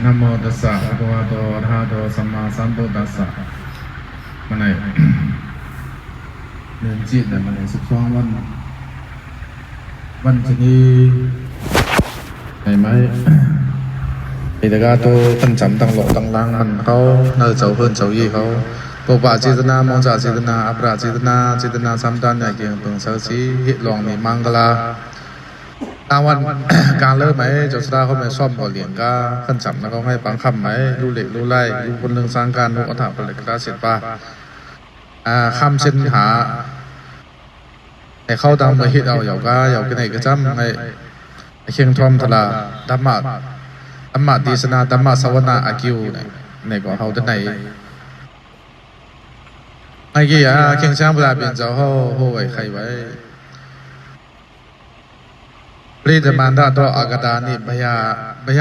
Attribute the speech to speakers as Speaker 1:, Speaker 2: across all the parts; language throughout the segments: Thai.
Speaker 1: นะโมตัสสะภะคะวะโตอะระหะโตสัมมาสัมพุทธัสสะมันไหนเดือนจิตมันไหน12 วันที่นี้ไหนไหมไอ้ตะกาโตตั้งจำตั้งหลอกตั้งล้างมันเขาเนื้อเจ้าเพื่อนเจ้ายี่เขาปกปักเจตนามองจากเจตนาอัปราเจตนาสามด้านใหญ่เกี่ยงเปลืองเสาสีหิลองมีมังกลาตาวันการเลิกไหมเจ้าสตาเขาไม่ซ่อมก่อเหรียญก็ขั้นจำแล้วเขาให้ปังคำไหมรู้เหล็กรู้ไล่รู้คนเรื่องสร้างการรู้อัฐประเหล็กกระเสียป้าคำเช่นหาไอ้เข้าตามมาฮิตเอาอย่างก็อย่างกันไหนก็จำไอ้เชียงทอมทลาธรรมะดีสนาธรรมะสวนาอากิวในก็เขาจะไหนไอ้กี่เชียงช้างเวลาเป็นเจ้าเขาไว้ใครไว้ปริธมันดาโตอากาดานิบย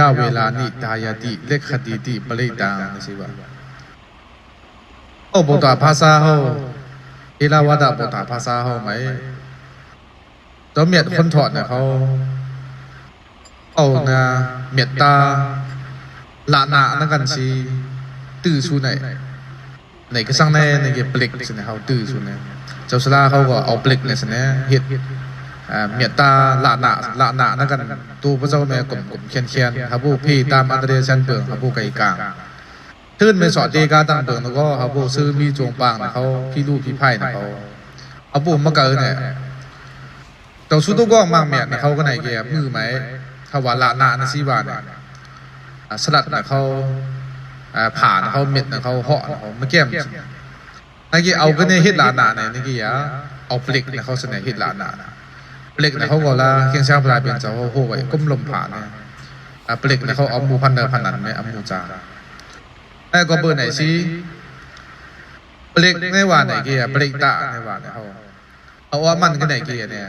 Speaker 1: าเวลานิตายาติเลขคติติปริตังสิวะโอ้บุตรภาษาเขาอิลาวดาบุตรภาษาเขาไหมตัวเมียดคนถอดเนี่ยเขาเอานะเมียดตาละนานักกันชีตื้อชูไหนก็สร้างในเกี่ยวปลิกสินะเขาตื้อชูเนี่ยเจ้าสลาเขาก็เอาปลิกเนี่ยสินะเห็ดเมียตาละนานักกันตัวพระเจ้าแม่กลมเคียนครับผู้พี่ตามอันเดรชันเปิงครับผู้ไก่กลางตื่นไปสอดเดกาตั้งเปิงแล้วก็ครับผู้ซื้อมีจงปางนะเขาพี่ลูกพี่ไพ่นะเขาเอาผู้มะเกิดเนี่ยแต่ชุดตัวก็มากเมียนะเขาก็ไหนเกี่ยมือไหมเขาว่าละนานะสิบาเนี่ยสลัดนะเขาผ่านเขาเม็ดนะเขาเหาะนะเขาไม่แก้มนั่นกี่เอาก็เนี่ยฮิตลานาเนี่ยนี่กี่เอาปลิกนะเขาเสนอฮิตลานาปลิกนะเขาก็ละเคียงช้างปลายเป็นเจ้าโห่ไว้ก้มลมผ่านเนี่ยปลิกนะเขาเอามูพันเดอร์พันนันไหมเอามูจาไอ้ก็เบอร์ไหนสิปลิกในว่าไหนกี่ปลิกตาในว่าเนี่ยเขาเอาว่ามันก็ไหนกี่เนี่ย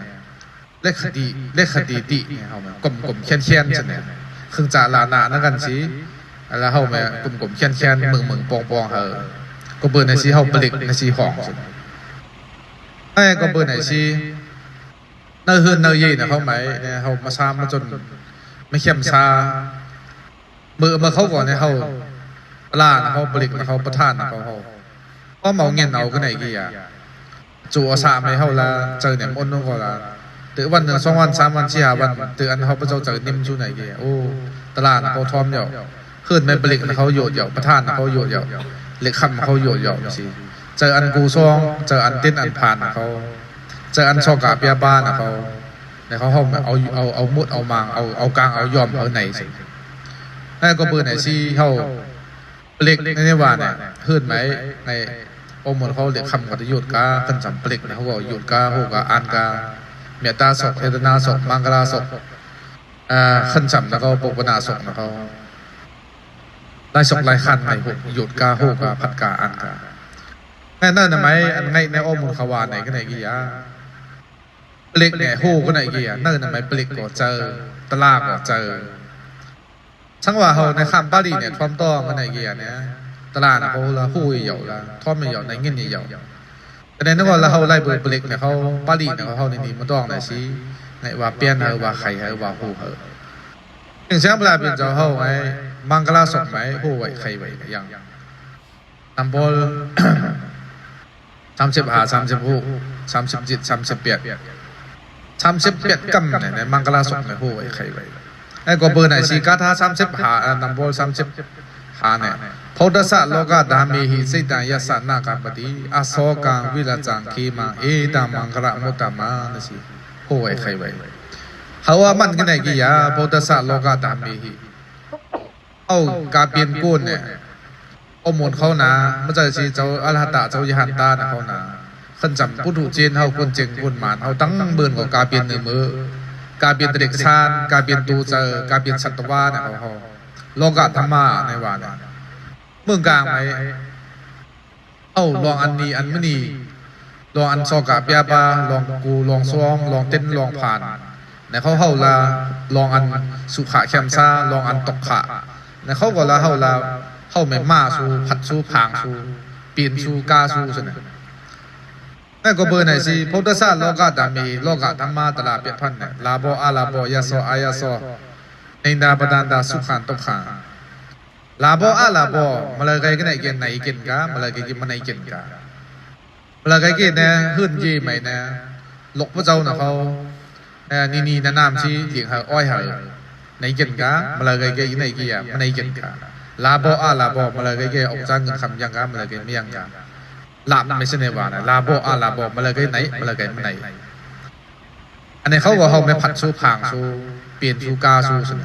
Speaker 1: เลขคดีติเนี่ยเขากลมเคียนใช่ไหมครึ่งจ่าลานานั่นกันสิแล้วเขาแม่กลมเคียนเมืองปองเหอะก็เบอร์ไหนสิเขาปลิกในสิห้องไอ้ก็เบอร์ไหนสิเนื้อเฮือนเนื้อเย็นเขาไหมเนี่ยเขามาซ้ำมาจนไม่เข้มซาเมื่อเขาก่อนเนี่ยเขาปลาเขาปลิกเขาประทานเขาเพราะเมาเงินเอาก็ไหนกี่จูอาสาไม่เขาละเจอเนี่ยมนต้องก็ละตื่นวัน1 2 วัน3 วัน4 5 วันตื่นอันเขาไปเจอนิ่มชูไหนกี่โอ้ตลาดเขาทอมเดียวขึ้นไม่ปลิกเขาโยดเดียวประทานเขาโยดเดียวเล็กคำเขาโยดเดียวสิเจออันกูซองเจออันเต้นอันผ่านเขาเจออันชอกกาเปียบ้านเขาเนี่ยเขาเอามุดเอามางเอากลางเอายอมเอาไหนสินั่นก็เบอร์ไหนสิเขาปลิกในว่าเนี่ยขึ้นไหมในโอมเขาเล็กคำกับโยดกาขึ้นจำปลิกนะเขาบอกโยดกาโหกาอันกาเมตตาศกเทตนาศกมังกราศกขั้นจำแล้วก็ปกปนาศกนะเขาไล่ศกไล่ขันในหยุดกาโหกาพัดกาอันกาแม่นั่นทำไมอันไงในอ้อมุลขวานไหนก็ไหนกี่ยาปลิกเนี่ยโหก็ไหนกี่ยานั่นทำไมปลิกก็เจอตลาก็เจอช่างว่าเขาในคำปารีเนี่ยทอมต้องก็ไหนกี่ยาเนี่ยตลาดเขาละหูยเหยาละทอมไม่เหยาในเงินเหยาแต่ในนั้นก็เราไล่เบอร์ปลิกเนี่ยเขาปารีเนี่ยเขาในนี้มันต้องไหนสิในว่าเปลี่ยนเหรอว่าไข่เหรอว่าหูเหรอถึงเช้าเวลาเป็นเจ้าเขาไงมังกรศกไหมหูไว้ไข่ไว้ยังนำบอล35 36 37 38 38กำเนี่ยในมังกรศกในหูไว้ไข่ไว้ไอ้ก็เบอร์ไหนสิกาธา35นำบอล35เนี่ยพอดสะโลกาดามีหิสิตังยัสสนากาปติอโศกังวิรจังคีมังเอตามังกรมุตตมานะสิโหไว้ใครไว้เขาว่ามันกันไหนกี่ยาพอดสะโลกาดามีหิเอากาเปลี่ยนกุนเนี่ยอมนเขานะมันจะสิเจ้าอรหัตตะเจ้ายหันตานะเขานะขันจำพุทธเจนเขากุนเจงกุนหมานเขาตั้งเบื่อกับกาเปลี่ยนหนึ่งมือกาเปลี่ยนเด็กชานกาเปลี่ยนตูเจอกาเปลี่ยนสัตวาเนี่ยเขาโลกาธรรมะในวานเนี่ยเมืองกลางไหมลองอันนี้อันไม่นี่ลองอันซอกะเปียบาลองกูลองซองลองเต้นลองผ่านในเขาละลองอันสุขะแคมซาลองอันตกขะในเขาก็ละเขาไม่มาสู้ผัดสู้พางสู้ปีนสู้กาสู้สินะนั่นก็เบอร์ไหนสิพุทธศาสนาโลกาดามีโลกาธรรมะตลาดเปียพันเนี่ยลาโบอาลาโบยาโซอายาโซในนาบดันดาสุขันตกขัง ลาบอาลาบมาเลยไกกันไหนเกินไหนกินกามาเลยไกกินมาไหนกินกามาเลยไกกินเนี่ยขึ้นยี่ไหมเนี่ยหลกพระเจ้าน่ะเขานี่นามชีเถียงหาอ้อยหาไหนกินกามาเลยไกกินไหนกี่มาไหนกินกาลาบอาลาบมาเลยไกกินออกจากเงินคำยังกามาเลยไกไม่ยังกาลาบไม่ใช่ในว่านะลาบอาลาบมาเลยไกไหนมาเลยไกไม่ไหนอันนี้เขาก็เขาไม่ผัดสู้ผางสู้เปลี่ยนสู้กาสู้สิ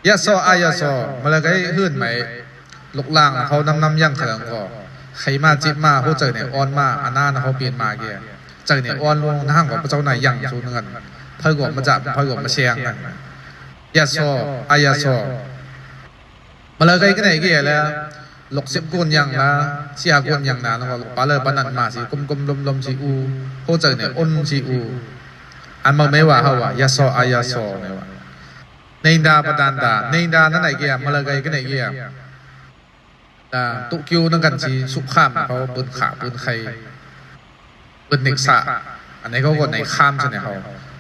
Speaker 1: ยะซออายะซอมาเลยไกขึ้นไหมลูกล่างเขานำยังขลังก็ใครมาจิตมาเขาเจอเนี่ยอ่อนมาอันนั้นเขาเปลี่ยนมาเกี่ยเจอเนี่ยอ่อนลงนั่งกับพระเจ้าไหนยังสู้เงินเพิ่งกมาจับเพิ่งกมาเชียงกันยะซออายะซอมาเลยไกก็ไหนเกี่ยแล้วหลกเสียบกุนยังนะเสียกุนยังนะแล้วก็ปาเลยปนันมาสิกลมลมชีอูเขาเจอเนี่ยอ่อนชีอูอันมันไม่ว่าเขาว่ายะซออายะซอไม่ว่าในดาปดานดาในดานั่นไหนเกี่ยมาเลยไกก็ไหนเกี่ยตุกิวนั่งกันชีสุข้ามเขาปืนขาปืนใครปืนเน็กซ่าอันนี้เขาก็ในข้ามใช่ไหมเขา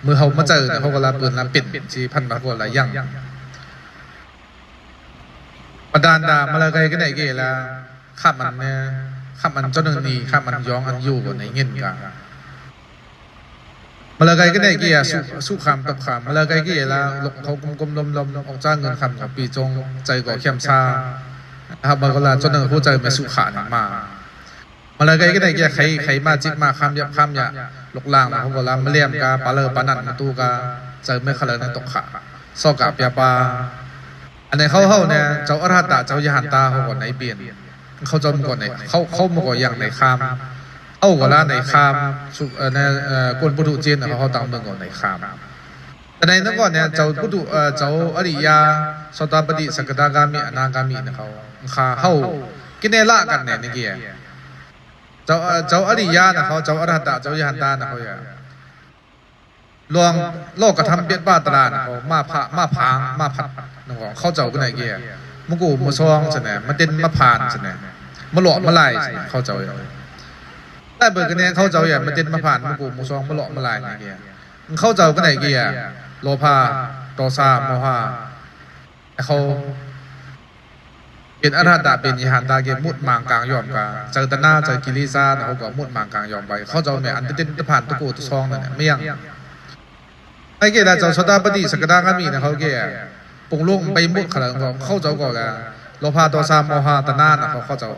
Speaker 1: เมื่อเขามาเจอเนี่ยเขาก็ละปืนละปิ่นชีพันมาก็ละยั่งปดานดามาเลยไกก็ไหนเกี่ยละข้ามมันเนี่ยข้ามมันเจ้าหนึ่งนี่ข้ามมันย้องอันยู่กับในเงินกันมาเลยไกก็ได้เกี่ยสุขามตบขามมาเลยไกเกี่ยแล้วเขากลมลมออกจ้างเงินคำกับปีจงใจก่อเข้มชาครับมาก็ลาจนหนึ่งผู้ใจไม่สุขาหนักมาเลยไกก็ได้เกี่ยใครมาจิตมาข้ามยับข้ามยะลูกล่างเขาก็ลามาเลี้ยมกาปลาเลอปานันมาตูกาใจไม่ขลังในตกขาซอกกับยาปาอันไหนเขาเนี่ยเจ้าอรหัตเจ้ายหันตาเขาก่อนไหนเปลี่ยนเขาจมก่อนไหนเขามาก่อนอย่างไหนข้ามเอาก็ละในคามในกวนปุถุเจนเขาตามเมืองก่อนในคามแต่ในนั้นก่อนเนี่ยเจ้าปุถุเจ้าอริยาสตาปฏิสักตากามิอนากามินะเขาเขากินเนล่ากันเนี่ยนี่เกี่ยเจ้าอริยานะเขาเจ้าอรหัตเจ้ายานตานะเขาอย่าลวงโลกกระทำเปียดบ้าตรานะเขามาพางมาผัดนะเขาเจ้ากันไหนเกี่ยมุกูมุซองใช่ไหมมาเต้นมาผ่านใช่ไหมมาหลอกมาไล่ใช่ไหมเขาเจ้าแต่เบิกกันเนี่ยเขาเจ้าอย่างมันเต้นมาผ่านมุกูมุซองมาหลอกมาไล่เกี่ยเขาเจ้ากันไหนเกี่ยโลภะโทสะโมหะเขาเป็นอรหัตเป็นยิหันตาเกมุดมังกลางยอมกาเจอตนาเจอกิริซาเขาก็มุดมังกลางยอมไปเขาเจ้าเนี่ยอันเต้นผ่านตุกูตุซองนั่นไม่ยังไอ้เกี่ยเจ้าชดาปฏิสกดาก็มีนะเขาเกี่ยปุ่งลุ่งไปมุดขลังของเขาเจ้าก็แล้วโลภะโทสะโมหะตนาเขาเจ้า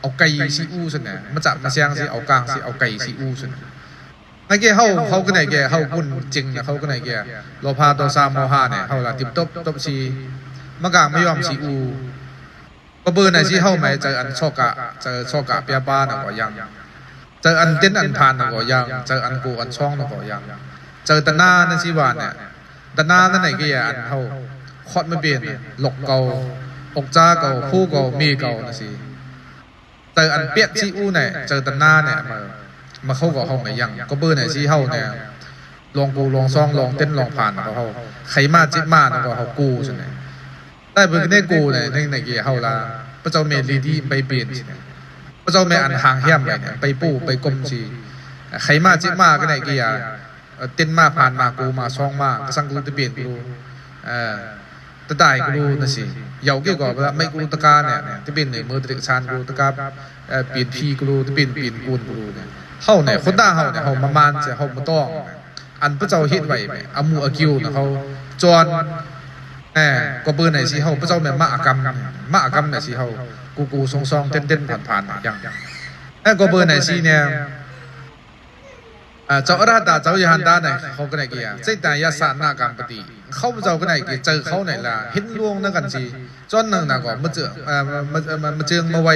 Speaker 1: เอาไก่ซีอูสิเนี่ยมาจับมาเสียงสิเอากลางสิเอาไก่ซีอูสิไอ้เกี่ยเขาก็ไหนเกี่ยเขาบุญจริงนะเขาก็ไหนเกี่ยโลภะโทสะโมหะเนี่ยเขาละติบตบซีมะกางไม่ยอมซีอูก็เบอร์ไหนซีเขาไหมเจออันชอกกะเปียบ้านะก็ยังเจออันเต้นอันพานนะก็ยังเจออันกูอันช่องนะก็ยังเจอตนาในซีวานเนี่ยตนานั่นไหนเกี่ยอันเขาคอดไม่เปลี่ยนหลกเกาอกจ้าเกาผู้เกามีเกานะซีเจออันเปียกซีอูเนี่ยเจอตนาเนี่ยมาเข้ากับเขาไหมยังก็เบอร์ไหนซีเขาเนี่ยลองกูลองซองลองเต้นลองผ่านนะเขาใครมาจิตมานะก็เขากูใช่ไหมได้เบอร์เนี่ยกูเนี่ยในเกี่ยเขาละพระเจ้าเมลีดีไปเปลี่ยนใช่ไหมพระเจ้าเมอันห่างเหี้ยมไปเนี่ยไปปูไปกลมชีใครมาจิตมาก็ในเกี่ยเต้นมาผ่านมากูมาซองมาก็สั่งกูจะเปลี่ยนกูตะได้กูนะสิเยาเกี่ยวกับว่าไม่กูตะการเนี่ยที่เป็นในมือตะชานกูตะการเปลี่ยนพีกูที่เป็นเปลี่ยนกูเนี่ยเขาเนี่ยคนด่าเขาเนี่ยเขามามานเสียเขามาต้องอันพระเจ้าฮิตไว้ไหมอามูอากิวนะเขาจวนก็เบอร์ไหนสิเขาพระเจ้าเนี่ยมาอากรรมเนี่ยสิเขากูซองเต้นผ่านอย่างก็เบอร์ไหนสิเนี่ยเจ้าอรหัตเจ้ายหันตาเนี่ยเขาก็ไหนเกี่ยใจตายาสานากรรมปฏิเขาเจ้าก็ไหนเกี่ยเจอเขาไหนล่ะเห็นล่วงนั่งกันสิจนนั่งน่ะก็มาเจอมาเจอมาไว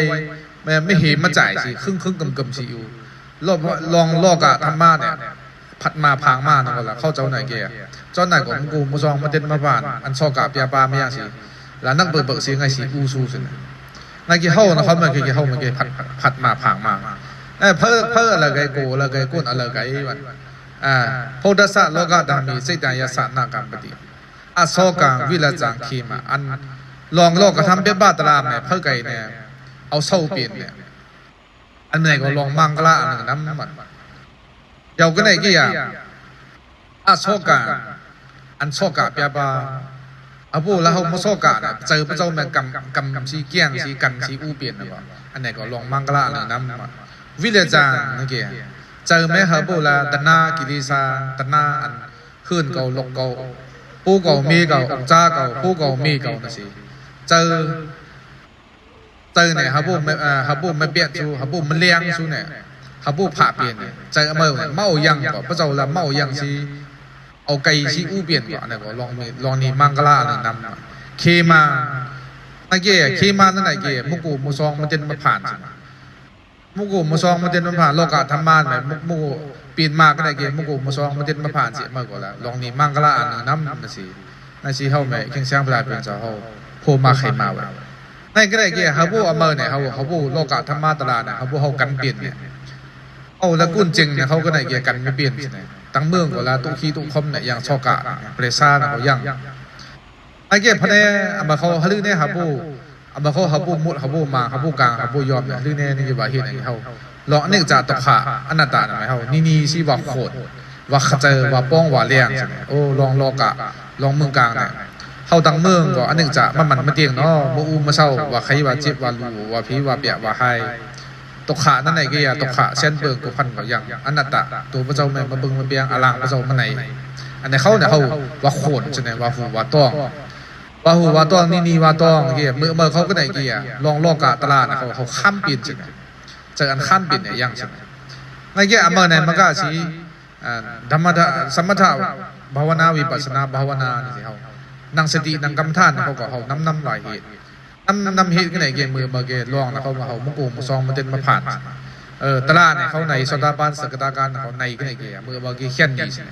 Speaker 1: ไม่เห็นมาจ่ายสิครึ่งกำสิอยู่ลองลอกะธรรมะเนี่ยผัดมาพางมานั่นก็ละเข้าเจ้าไหนเกี่ยจนไหนก็กูมุซองมาเต้นมาผ่านอันซอกะเปียปาไม่ยากสิแล้วนั่งเบิกเสียงไงสิอูซูสินายเกี่ยเขานะเขาเมื่อกี้เขาเมื่อกี้ผัดมาพางมาเพื่ออะไรไกกูอะไรไกกุนอะไรไกวันโพธิสัตว์โลกาดามีสิตายาสานากรรมปฏิอโศกังวิลจังคีมาอันลองโลกกระทำเปียบ้าตรามเนี่ยเพื่อไกเนี่ยเอาเศร้าเปลี่ยนเนี่ยอันไหนก็ลองมังกรอันหนึ่งน้ำมันเยาก็ไหนกี่อย่างอโศกังอันโศกะเปียบ้า อาบูแล้วเขาไม่ชอบกันเจอพระเจ้าแม่กำชีเกี้ยงชีกันชีอู้เปลี่ยนนะบ่อันไหนก็ลองมังกรละเลยน้ำวิเลจางนั่นเกี่ยเจอแม่เขาบูละตนากิริสาตนาอันขึ้นเก่าลกเก่าผู้เก่ามีเก่าองจ้าเก่าผู้เก่ามีเก่านั่นสิเจอเนี่ยเขาบูไม่เบียดชูเขาบูมันเลี้ยงชูเนี่ยเขาบูผ่าเปลี่ยนเนี่ยเจอเมื่อเมายังก็พระเจ้าละเมายังชีเอาไก่ชีอู้เปลี่ยนก่อนนะก็ลองนี่มังกรละเลยน้ำเคมานั่นเกี่ยเคมานั่นไหนเกี่ยมุกูมุซองมันจะมาผ่านมุกูมุซองมันจะมาผ่านโลกาธรรมานไหมมุกูปีนมาก็ได้เกี่ยมุกูมุซองมันจะมาผ่านเสียมาก่อนแล้วลองนี่มังกรละอันนึงน้ำนั่นสิเข้าไหมเข่งเสียงพลายเป็นเจ้าเขาโผล่มาใครมาไว้นั่นก็ได้เกี่ยเขาพูดอเมอเนี่ยเขาพูดโลกาธรรมะตลาดเนี่ยเขาพูดเขากันเปลี่ยนเนี่ยเอาแล้วกุ้นจริงเนี่ยเขาก็ได้เกี่ยกันไม่เปลี่ยนใช่ไหมตั้งเมืองก็แล้วตุขี้ตุคมเนี่ยอย่างชอกะเปรซ่าเนี่ยเขายังไอ้เกี่ยพเนี่ยอามาเขาฮลึเนี่ยเขาพูดอามาเขาพูดมุดเขาพูดมาเขาพูดกลางเขาพูดยอมเนี่ยฮลึเนี่ยนี่อยู่ว่าเห็นอย่างเขาเลาะนี่จะตกขาอนัตตาเนี่ยเขานี่ชีว่าโคตรว่าขจรว่าป้องว่าเลี้ยงใช่ไหมโอ้ลองโลกะลองเมืองกลางเนี่ยเขาตั้งเมืองก็อันหนึ่งจะมันเตียงเนาะมูอูมาเศร้าว่าใครว่าเจ็บว่าลูว่าผีว่าเปียว่าไฮตกขานั่นไหนก็อย่าตกขาเส้นเบิกกุพันก็ยังอนัตตาตัวพระเจ้าแม่มาบึงมาเปียงอลังพระเจ้ามาไหนอันนี้เขาเนี่ยเขาว่าโขนใช่ไหมว่าหูว่าต้องว่าหูว่าต้องนี่ว่าต้องเกี่ยเมื่อเขาก็ไหนเกี่ยลองโลกะตลาดเขาข้ามปีนใช่ไหมเจออันข้ามปีนเนี่ยยังใช่ไหมในเกี่ยเมื่อไหนมันก็ชี้ธรรมะสมถะภาวนาวิปัสสนาภาวนานี่สิเขานั่งสตินั่งกรรมฐานเขาก็เขาน้ำหลายเหตุน้ำเหตุก็ไหนเกี่ยมือมาเกี่ยลองนะเขามาเขามุกูมุซองมันเดินมาผ่านตลาดเนี่ยเขาในสตาร์บันสกตาการเขาในก็ไหนเกี่ยมือมาเกี่ยเขียนดีใช่ไหม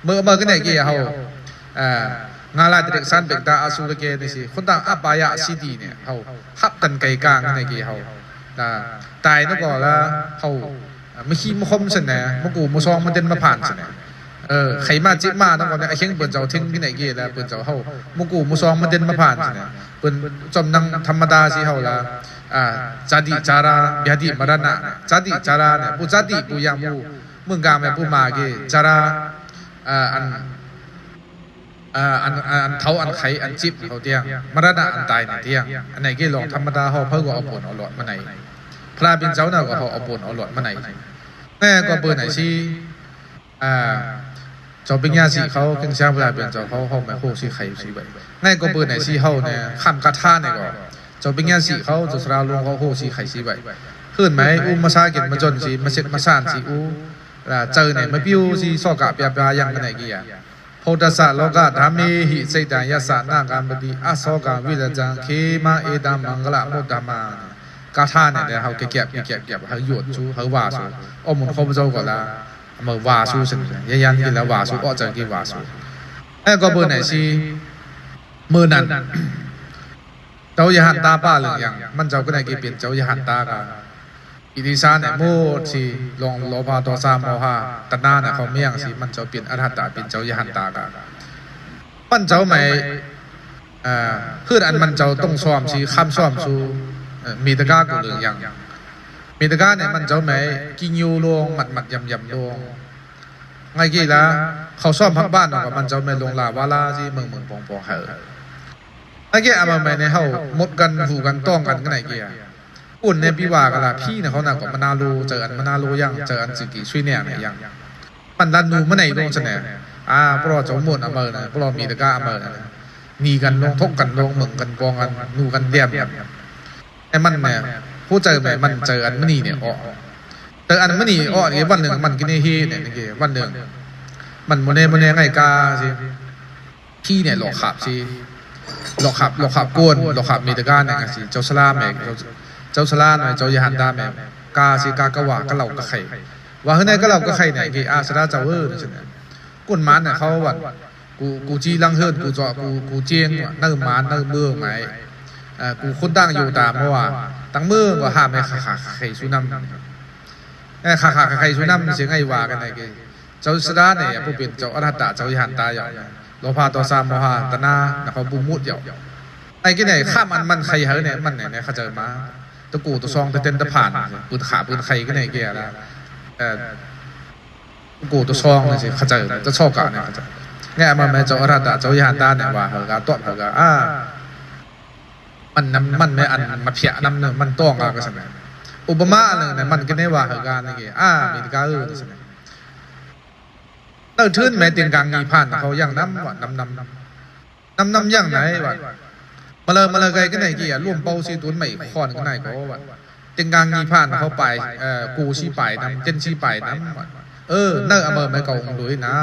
Speaker 1: มือก็ไหนเกี่ยเขางานลายเด็กสั้นเด็กตาอาสุรเกนี่สิคนต่างอัปปายะซีดีเนี่ยเขาฮับกันไก่กลางก็ไหนเกี่ยเขาตายนั่นก็แล้วเขาไม่ขี้มคมใช่ไหมมุกูมุซองมันเดินมาผ่านใช่ไหมใครมาจิมาต้องก่อนเนี่ยไอ้เข่งเปิดเจ้าทิ้งที่ไหนเกี่ยแล้วเปิดเจ้าเขามุกูมุซองมันเดินมาผ่านใช่ไหมเปิดจอมนังธรรมดาสิเขาละจาดิจาราเบียดิมรณะจาดิจาราเนี่ยผู้จาดิผู้ยังผู้มึงกาแม่ผู้มาเกี่ยจาราอันเท้าอันไข่อันจิบเขาเตียงมรณะอันตายเนี่ยเตียงอันไหนเกี่ยลองธรรมดาเขาเพิ่งก็เอาปนเอาหลอดมาไหนพระเป็นเจ้าเนี่ยก็เขาเอาปนเอาหลอดมาไหนแม่ก็เปิดไหนสิเจ้าเป็นญาติเขาเก่งช่างเวลาเป็นเจ้าเขาไม่โค้ชีใครชีใบง่ายก็เปิดไหนชีเขาเนี่ยข้ามกระท่าเนี่ยก็เจ้าเป็นญาติเขาจะสระลงเขาโค้ชีใครชีใบขึ้นไหมมาซาเก็บมาจนชีมาเช็ดมาซ่านชีเจอเนี่ยมาปิ้วชีสอกะเปียบยังกันไหนกี่อ่ะโพธิสัตว์โลกะธรรมีหิเสตังยัสสะนาการปฏิอาโศกะวิรจังเคมาเอตามังกละมุตตมากระท่าเนี่ยเขาเก็บเขาหยดชูเขาว่าชูอ้อมุนเขาไปเจ้าก่อนละมาว่าสู้สิยันกินแล้วว่าสู้ก็จะกินว่าสู้ไอ้ก็เบอร์ไหนสิมือนั้นเจ้าอย่าหันตาป้าหรือยังมันเจ้าก็ไหนกี่เปลี่ยนเจ้าอย่าหันตากันอิติสานเนี่ยมูสิลองโลภะโทสะโมหะตัณหาเนี่ยเขาไม่ยังสิมันเจ้าเปลี่ยนอรหัตตาเปลี่ยนเจ้าอย่าหันตากันมันเจ้าไม่คืออันมันเจ้าต้องซ้อมสิข้ามซ้อมสู้มีตะก้ากูหรือยังมีตะก้าเนี่ยมันเจ้าไหมกินยูลงหมัดยำลงไงกี่ละเขาซ่อมพักบ้านกับมันเจ้าไหมลงลาวาลาที่เมืองปองเหอไงกี่อามาไหมในเขาหมดกันหูกันต้องกันก็ไหนกี่อุ่นในปีว่ากันละพี่เนี่ยเขาหนักกว่ามานาโลเจออันมานาโลยังเจออันสิกิช่วยเนี่ยยังมันดันนูเมื่อไหร่ลงเสนอพวกเราเจ้าหมดอามาเนี่ยพวกเรามีตะก้าอามาเนี่ยมีกันลงทกกันลงเมืองกันปองกันนูกันเดียบไอ้มันเนี่ยผู้เจอไหมมันเจออันมันนี่เนี่ยเจออันมันนี่เนี่ยวันหนึ่งมันกินฮีเนี่ยนี่วันหนึ่งมันโมเน่ไงกาสิพี่เนี่ยหลอกขับสิหลอกขับกวนหลอกขับมีตะการเนี่ยสิเจ้าสลามเนี่ยเจ้าสลามเนี่ยเจ้ายันดาเนี่ยกาสิกากะว่ากะเหล่ากะไข่ว่าเฮ้ยกะเหล่ากะไข่เนี่ยกี่สลาเจ้าเนี่ยใช่ไหมกุนมันเนี่ยเขาวัดกูจีลังเฮิร์นกูจ่อกูเจียงเนื้อมันเนื้อเมืองไหมกูคนตั้งอยู่ตามเพราะว่าตั้งเมืองว่าห้ามไอ้ขาไข่สุนัมไอ้ขาไข่สุนัมเสียงไอ้ว่ากันไอ้กี่เจ้าสดาเนี่ยผู้เป็นเจ้าอรหัตตาเจ้ายันตาอย่างโลภะโทสะโมหะตัณหาเขาบุมุดอย่างไอ้กี่เนี่ยข้ามมันใครเหรอเนี่ยมันเนี่ยเขาเจอมาตะกูตะซองตะเต้นตะผ่านปืนขาปืนใครก็เนี่ยกี่อะไรตะกูตะซองเนี่ยสิเขาเจอจะชอบกันเนี่ยเขาเจอ nghe mà mẹ cháu ra đã cháu nhà ta này và hở gà tuột hở gàมันไม่อันมาเพียนำมันต้องก็สนะอุปมาหนึ่งเนี่ยมันก็ได้ว่าเหตุการณ์นี่มีการสนะเติร์ทึ่นแม้ติงกลางงีผ่านเขาอย่างน้ำว่น้ำอย่างไหนวะมาเลยไกลก็ไหนกี่ร่วมเป้าซีตุนใหม่คอนก็ไหนก็วะติงกลางงีผ่านเขาไปกูชี้ไปน้ำเจนชี้ไปน้ำเนื้ออเมอไม่เก่าด้วยนะ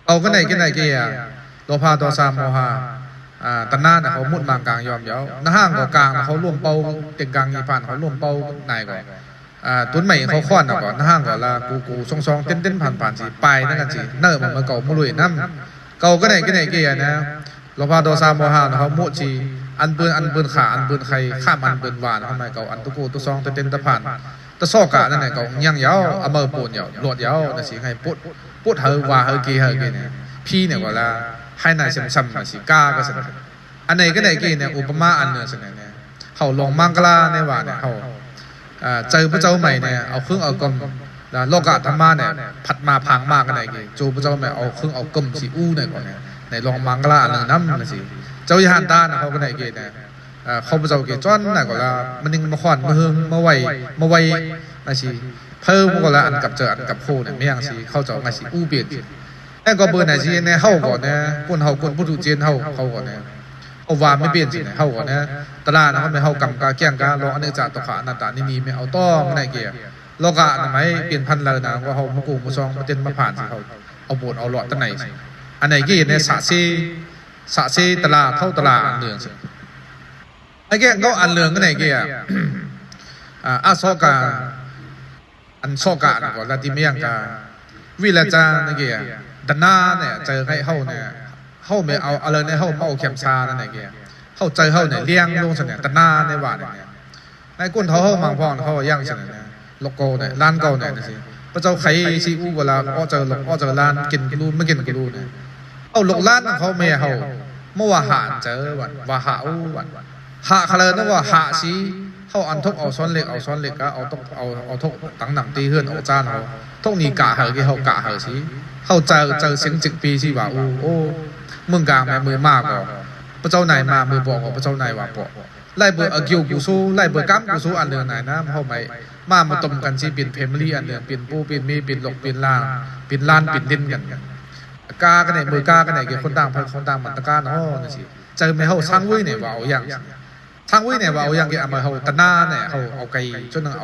Speaker 1: เอาก็ไหนกี่ตัวพาตัวซามโมฮาตอนหน้าเนี่ยเขามุดบางกลางยอมเยาว์หน้าห้างก็กลางเขาร่วมเป้าเต็งกลางยีผ่านเขาร่วมเป้าไหนก่อนตุ้นใหม่เขาคว้านก่อนหน้าห้างก่อนละกูซองเต้นผ่านสิไปนั่นกันสิเนื้อมันเก่ามุลุยน้ำเก่าก็ไหนเกี่ยนะเราพาตัวซามโมฮาเขามุดชีอันปืนขาอันปืนใครข้ามอันปืนหวานทำไมเก่าอันตัวซองเต้นตะผ่านตะซอกกะนั่นไหนเก่ายังเยาว์อเมอปูนเยาว์หลวดเยาว์นั่นสิให้ปุ๊ดเฮอว่าเฮอกี่เนี่ยพี่เนี่ยก่อนละให้นายซ้ำสิก้าก็สนอันไหนก็ไหนกี่เนี่ยอุปมาอันเนื้อสนเนี่ยเขาลงมังกรเนี่ยว่าเนี่ยเขาเจอพระเจ้าใหม่เนี่ยเอาเครื่องเอากลมโลกะธรรมะเนี่ยผัดมาพังมากกันไหนกี่จูพระเจ้าใหม่เอาเครื่องเอากลมสีอู้เนี่ยก่อนเนี่ยในลงมังกรอันน้ำนั่นสิเจ้ายันตาเขาก็ไหนกี่เนี่ยเขาพระเจ้ากี่จ้อนเนี่ยก่อนละมันนึงมาขวัญมาเฮงมาไวนั่นสิเพิ่มก่อนละอันกับเจออันกับโคเนี่ยไม่ยังสิเข้าเจ้าไงสิอู้เปลี่ยนแต่ก็เบอร์ไหนสิเนี่ยเข้าก่อนเนี่ยคนผู้ถูกเจียนเข้าก่อนเนี่ยเอาวาไม่เปลี่ยนสิเนี่ยเข้าก่อนเนี่ยตลาดนะเขาไม่เข้ากำกาแก้งกาลองอันนี้จ่าตกขาหน้าตานี่มีไม่เอาต้องไหนเกี่ยโลกะนะไหมเปลี่ยนพันเลยนะว่าเขามากูมาซองมาเต้นมาผ่านสิเขาเอาโบดเอาหลอดตั้งไหนสิอันไหนกี่เนี่ยสะซีตลาดเท่าตลาดอันเหลืองสิไอ้แก่ก็อันเหลืองก็ไหนเกี่ยซอกาอันซอกะก่อนลาติเมียงกาวิลาจานี่เกี่ยดันหน้าเนี่ยเจอให้เข้าเนี่ยเข้าไม่เอาอะไรเนี่ยเข้าเอาเข็มชานั่นเกี่ยเข้าเจอเข้าเนี่ยเลี้ยงลงเสน่ห์ดันหน้าในว่าเนี่ยไอ้กุ้นเขามังพองเขาย่างเสน่ห์เนี่ยโลโก้เนี่ยร้านเก่าเนี่ยนะสิพระเจ้าไข่ซีอูเวลาเจอร้านกินกิลูไม่กินกิลูเนี่ยเอาหลกร้านเขาไม่เอาเมื่อว่าหาเจอว่าหาวันหาเขาเลยนะว่าหาซีเขาอันทกเอาซ้อนเหล็กก็เอาทกตั้งหนังตีเฮือนเอาจานเขาทกนี่กะเหอกี่เขากะเหอสิเขาเจอเสียงจิกปีสิว่าโอ้มึงกลางแม่มือมากก็พระเจ้าไหนมามือบอกพระเจ้าไหนว่าบอกไล่เบอร์กิวกูสู้ไล่เบอร์กัมกูสู้อันเดือนไหนนะเขาไม่มาต้มกันสิเป็นเพมลี่อันเดือนเป็นปูเป็นมีเป็นหลกเป็นล่างเป็นล้านเป็นดินกันกากันไหนมือกากันไหนกี่คนต่างมันตะการเนาะนี่สิเจอไม่เขาช่างวิ่งเนี่ยว่าเอาอย่างช่างวิ่งเนี่ยว่าเอาอย่างกี่เอามาเขาตะหน้าเนี่ยเขาเอาไก่จนเ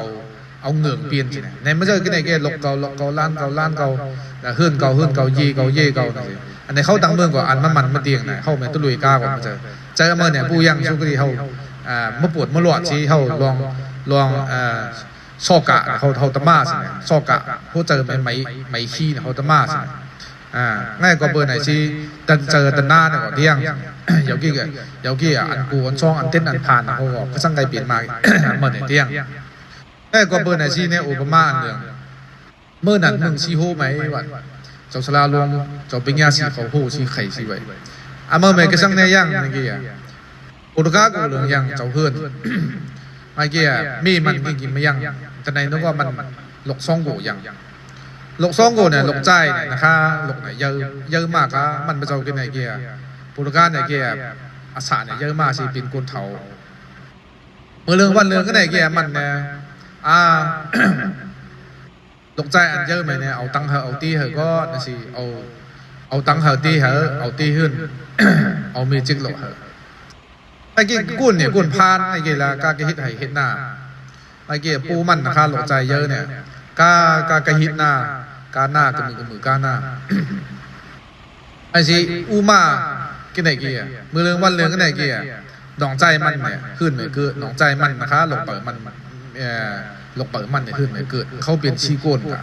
Speaker 1: อาเหงือกเปลี่ยนสิในไม่ใช่กี่ไหนกี่หลกเกาล้านเกาเฮือนเกาเย่เกานี่อันนี้เขาตั้งเมืองก่อนอันมันเตียงเนี่ยเขาไม่ตุลุยกาก่อนมาเจอเมื่อเนี่ยผู้ยังสุกดีเขาเมื่อปวดเมื่อหลอดชี้เขาลองซอกะเขาตะมาสิซอกะผู้เจอไม่ขี้เขาตะมาสิง่ายกว่าเบอร์ไหนชี้เจอตันหน้าเนี่ยก่อนเที่ยงเดี๋ยวกี้อันกูอันช่องอันเต้นอันผ่านเขาบอกเขาสั่งไกเปลี่ยนมาเมื่อเนี่ยเที่ยงง่ายกว่าเบอร์ไหนชี้เนี่ยอุปมาอันเดียวเมื่อนั้นมึงชี้โฮไหมวันเจ้าสลาลงเจ้าปิญญาสีเขาโฮชี้ไข่ชี้ไว้เมื่อไม่ก็สั่งเนี่ยยังนี่กี้อุตกากูเรื่องยังเจ้าเพื่อนไม่กี้มีมันกินไม่ยังแต่ในนั้นว่ามันหลกซ่องกูยังหลกซ่องกูเนี่ยหลกใจเนี่ยนะคะหลกเนี่ยเยอะมากอ่ะมันไปเจ้ากินไหนกี้อุตกาเนี่ยกี้อาสาเนี่ยเยอะมากสิเป็นกุนเถาเมื่อเรื่องวันเรื่องก็ไหนกี้มันเนี่ยตกใจอันเยอะไหมเนี่ยเอาตังเหเอาตีเหก็นั่นสิเอาตังเหตีเหเอาตีขึ้นเอามีจิกหลบเหไอ้กี่กุ้นเนี่ยกุ้นพานไอ้กี่ละกากระหิดไห้เห็ดหน้าไอ้กี่ปูมันนะคะหลงใจเยอะเนี่ยกากระหิดหน้ากาหน้ากระมือกาหน้าไอ้สิอูมากินไหนกี่มือเรื่องวันเรื่องก็ไหนกี่หนองใจมันเนี่ยขึ้นเหมือนคือหนองใจมันนะคะหลงเปิดมันหลงเปิดมันเนี่ยขึ้นเหมือนเกิดเขาเปลี่ยนชีโกนกัน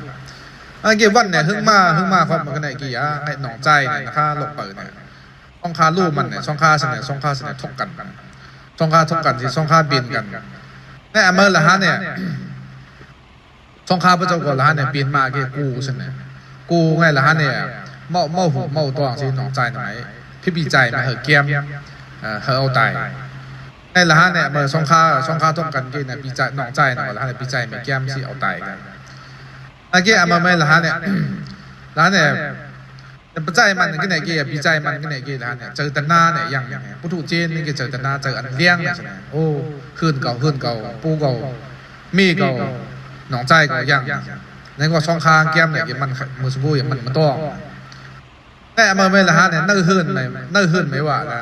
Speaker 1: ไอ้กี่วันเนี่ยหึ่งมาความมันก็ไหนกี่ไอ้หนองใจเนี่ยนะคะหลงเปิดเนี่ยช่องคาลู่มันเนี่ยช่องคาเสน่ห์ทกกันช่องคาทกกันสิช่องคาเปลี่ยนกันในอเมริกาเนี่ยช่องคาพระเจ้าก่อนละเนี่ยเปลี่ยนมาเกี่ยกูเสน่ห์กูไงละเนี่ยเมาหูเมาตัวสิหนองใจไหนพี่ปีใจมาเหอะเกียมเหอะเอาตายในละเนี่ยเมื่อช่องคาทกกันกี่เนี่ยปีใจหนองใจหน่อยละเนี่ยปีใจไม่เกียมสิเอาตายกันไอ้เกี่ยมาไม่ละเนี่ยละเนี่ย ปัจจัยมันก็ไหนเกี่ยปัจจัยมันก็ไหนเกี่ยแล้วเนี่ยเจอตนาเนี่ยยังพุทธเจนนี่ก็เจอตนาเจออันเลี้ยงใช่ไหมโอ้ขึ้นเก่าปูเก่ามีเก่าหนองใจเก่ายังนั่นก็ช่องคางแก้มเนี่ยมันมือสบู่อย่างมันต้องแต่มาไม่ละฮะเนี่ยนื่อหื่นไม่ว่าละ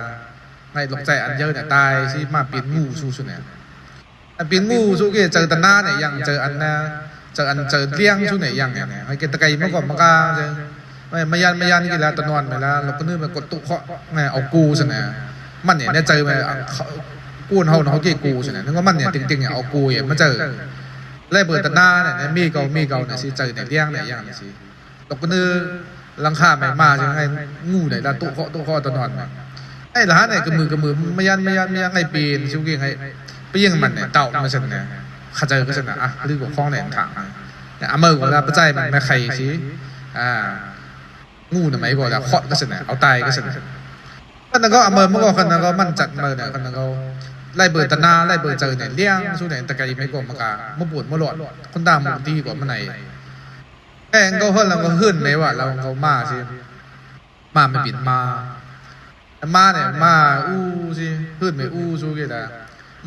Speaker 1: ในหลงใจอันเยอะเนี่ยตายสิมาปีนงูสู้สุดเนี่ยปีนงูสู้กี่เจอตนาเนี่ยยังเจออันนะเจอเลี้ยงสู้เนี่ยยังเนี่ยให้เกตะไกเมื่อก่อนมันก็ไม่ยันกี่แล้วตะนอนไปแล้วเราก็นึกว่ากดตุเคาะไงเอากูสินะมันเนี่ยเจอไปกูนเฮาเนาะกี่กูสินะนึกว่ามันเนี่ยจริงๆเนี่ยเอากูเนี่ยมาเจอไล่เบิดตะนาเนี่ยมีเก่าเนี่ยสิเจอเนี่ยเลี้ยงเนี่ยยังเนี่ยสิเราก็นึกลังค่าไม่มาใช่ไหมงูไหนละตุเคาะตะนอนไอ้ละเนี่ยกระมือไม่ยันไงปีนชิวกี่ไงไปยิงมันเนี่ยเต่ามาสินะข้าเจอก็สินะอ่ะหรือว่าคล้องเนี่ยถังเนี่ยเมื่อก่อนแล้วปัจจัยมันไม่ใครสิงูน่ะไหมก็แล้วเคาะก็สินะเอาตายก็สินะคนนั้นก็เมื่อคนนั้นก็มันจัดเมื่อเนี่ยคนนั้นก็ไล่เบิดตะนาไล่เบิดเจอเนี่ยเลี้ยงสู้เนี่ยตะไกไม่กลัวมันกามาปวดมาหลอดคนตามมันดีกว่ามันไหนแกงก็เพิ่นเราก็ขึ้นไหมว่าเราเขามาสิมาไม่ปิดมาเนี่ยมาอู้สิขึ้นไม่อู้สู้กี่ละ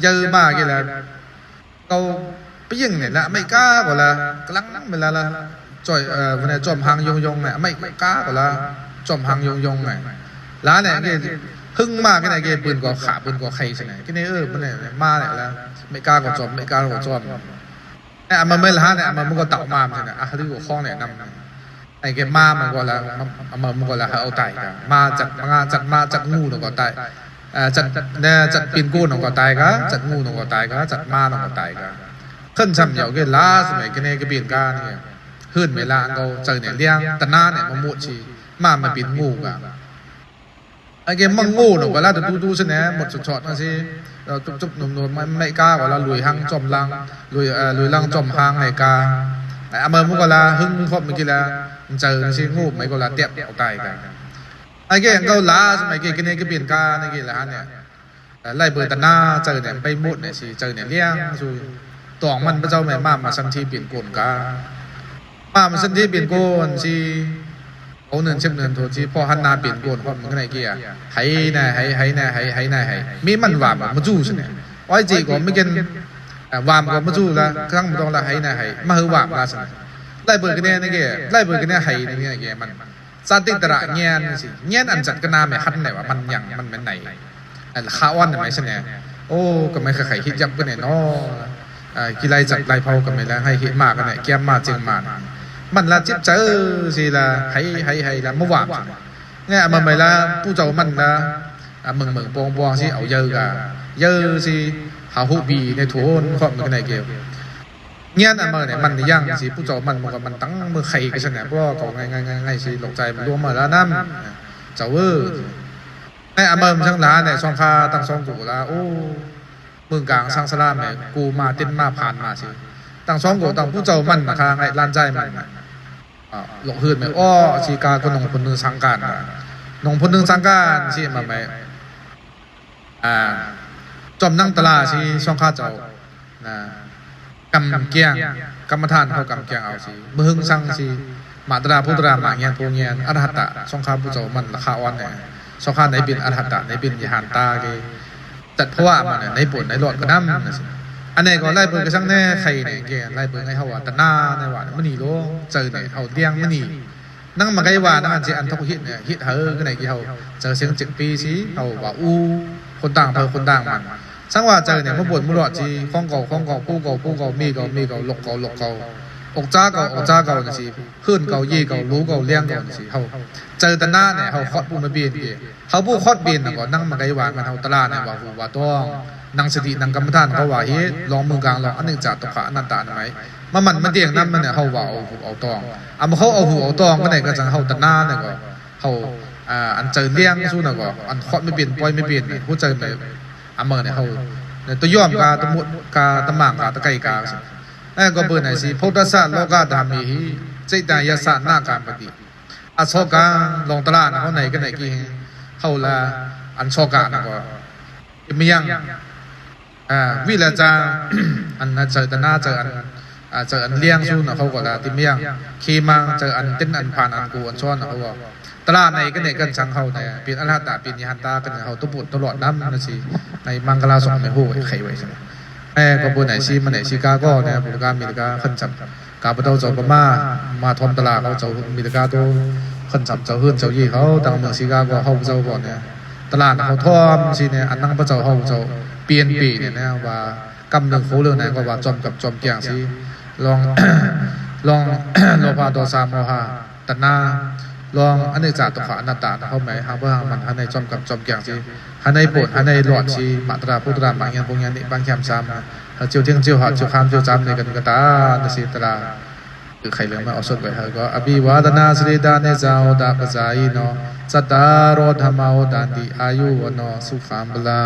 Speaker 1: เยอะมากกี่ละเขาไปยิงเนี่ยละไม่กล้ากว่าละกำลังนั่งเวลาละจ่อยวันนี้จอมหางยงเนี่ยไม่กล้ากว่าละจอมหางยงเนี่ยร้านเนี่ยหึ่งมากกี่ไหนกี่ปืนก็ขาปืนก็ใครใช่ไหมกี่นี่มันเนี่ยมาเนี่ยแล้วไม่กล้ากว่าจอมเนี่ยมันไม่ละเนี่ยมันก็เต่ามาใช่ไหมหรือว่าคล้องเนี่ยนำไอ้แกมามันก็แล้วมันก็แล้วเอาไตกันมาจัดงูหนูก็ไตจัดปีนกู้หนูก็ไตก็จัดงูหนูก็ไตก็จัดมาหนูก็ไตก็ขึ้นช่ำเหยากี่ล้าสมัยกี่เนี่ยกี่ปีนกันเนี่ยขึ้นเวลาเราเจอเนี่ยเลี้ยงตะนาเนี่ยมันมุดชีมาปีนงูกันไอ้แกมังงูหนูก็แล้วแต่ดูใช่ไหมหมดช็อตนะสิเราจุบหนุ่มๆไม่กล้าว่าเราลุยหังจอมลังลุยลังจอมหางไอ้กาเมื่อก็ละหึ่งครบเมื่อกี้ละเจอสิงูไม่ก็ละเตี้ยเอาตายกันไอ้แกยังก็ล้าสมัยกี่เนี่ยก็เปลี่ยนกาในกี่ละเนี่ยไล่เบอร์ตะนาเจอเนี่ยไปมุดเนี่ยสิเจอเนี่ยเลี้ยงสุยตองมันพระเจ้าแม่มาสันทีเปลี่ยนโกนกามาสันทีเปลี่ยนโกนสิเอาเนินเช็ดเนินโทษที่พอหันนาเปลี่ยนโกนเพราะมันก็ไหนเกี่ยให้มีมันวามมาจู่ใช่ไหมไอ้จีก็ไม่กินวามก็มาจู่ละครั้งไม่ต้องละให้มาหือวามละสิไล่เบิร์กันเนี่ยนี่เกี่ยไล่เบิร์กันเนี่ยให้นี่เกี่ยมันสติตระเงี้ยสิเงี้ยอันจัดกันนาไม่คันไหนว่ามันยังมันเป็นไหนข้าวันไหมใช่ไหมโอ้ก็ไม่เคยฮิตยับกันเนี่ยเนาะกีฬาจัดไล่เผากันไม่แล้วให้ฮิตมากกันเนี่ยเกี่ยมมาจริงมามันละจิตเจอสิละให้ละเมื่อวานเนี่ยมันไม่ละผู้เจ้ามันละมึงปองสิเอาเยอะกะเยอะสิหาหูบีในทุนข้อมันก็ไหนเกี่ยวเงี้ยนะเนี่ยมันยังสิผู้เจ้ามันก็มันตั้งมือไข่กันใช่ไหมเพราะว่าเขาง่ายสิหลงใจมันรวมมาแล้วนั่นเจ้าเนี่ยมันช่างร้านเนี่ยช่องค้าตั้งช่องกูละโอ้มึงกลางสร้างสลามเนี่ยกูมาติดมาผ่านมาสิตั้งช่องกูตั้งผู้เจ้ามันนะคะไงล้านใจมันหลงหืดไหมอ้อชีกาก็นงพลนึงสังการนงพลนึงสังการสิมาไหมจอมนั่งตลาชีช่องข้าเจ้ากำเกียงกรรมฐานเขากำเกียงเอาสิมือหึงสั่งสิมาตราพุทรามาเงียนพวงเงียนอรหัตตะช่องข้าผู้เจ้ามันราคาอ่อนเนี่ยช่องข้าในบินอรหัตตะในบินยหันตาเกจัดเพราะว่ามันในปุ่นในหลอดก็น้ำนะสิอันนี้ก็ไล่เปิดกระชังแน่ใครเนี่ยเกไล่เปิดให้เขาว่าตะนาในว่ามันหนีโลเจอเนี่ยเขาเลี้ยงมันหนีนั่งมาไกลว่านั่งอันเจอันทุกฮิตเนี่ยฮิตก็ไหนกี่เขาเจอเสียง7 ปีสิเขาว่าอู้คนต่างคนต่างมันสังว่าเจอเนี่ยมันบ่นมันหลอดจีข้องเก่าผู้เก่ามีเก่าหลกเก่าอกจ้าเก่าเนี่ยสิขึ้นเก่ายี่เก่ารู้เก่าเลี้ยงเก่าเนี่ยสิเขาเจอตะนาเนี่ยเขาคอดปูมาเบียนเกเขาผู้คอดเบียนก็นั่งมาไกลว่ามันเขาตลาดเนี่ยว่าต้องนางสตินางกรรมฐานเขาว่าเฮ้ลองมือกลางลองอันหนึ่งจัดตกขาอนันตาไหมมันเดี่ยงนั่นมันเนี่ยเขาว่าเอาตองเขาเอาหูเอาตองก็ไหนก็จะเขาตะนาเนี่ยก็เขาอันเจอเลี้ยงสู้เนี่ยก็อันคอดไม่เปลี่ยนปล่อยไม่เปลี่ยนผู้เจอแบบเมื่อเนี่ยเขาตัวย่อมกาตะมุดกาตะหม่างกาตะไก่กาสิก็เปิดไหนสิพุทธศาสนาโลกาธรรมีจิตตายศาสนาการปฏิอโศกาลงตลาดเขาไหนก็ไหนกี่เขาละอันโศกานะก็ไม่ยังวิลาจาอันเจอตะนาเจออันเลี้ยงสู้นะเขาก็ละติมยังขี่มังเจออันเต้นอันผ่านอันกูอันช้อนเขาก็ ตลาดในก็เนี่ยกันช่างเขาเนี่ยเป็นอรหัตเป็นยานตากันเขาตุบุตลอดน้ำนั่นสิในมังกรสองในหูไขไว้ใช่ไหมก็บุญไหนชีมันไหนชิกาก็เนี่ยบุญการมีตาขึ้นจับกาบเต้าเจ้าประมาทอมตลาดเขาเจ้ามีตาตัวขึ้นจับเจ้าหื่นเจ้ายี่เขาต่างเมืองชิกาก็เขาเจ้าก่อนเนี่ยตลาดเขาทอมสิเนี่ยอันนั่งพระเจ้าเขาเจ้าเปลี่ยนปีเนี่ยนะว่ากำเนิดโคเรื่องไหนก็ว่าจอมกับจอมเกียงสิลองโลภะโทสะโมหะตัณหาลองอันนี้จากตุขะอนัตตาเขาหมายหาว่ามันอันในจอมกับจอมเกียงสิอันในปวดอันในหลอดสิมาตราพุทธราบางอย่างพวกนี้บางแคมซ้ำเจียวเที่ยงเจียวหัดเจียวข้ามเจียวจำในกันกตาในสิตราคือใครเรื่องมาเอาสุดไปฮะก็อภิวาทนาสิริดาเนจาวดาปจายโนสัตตารโรธรรมาวดันติอายุวโนสุขัมบลา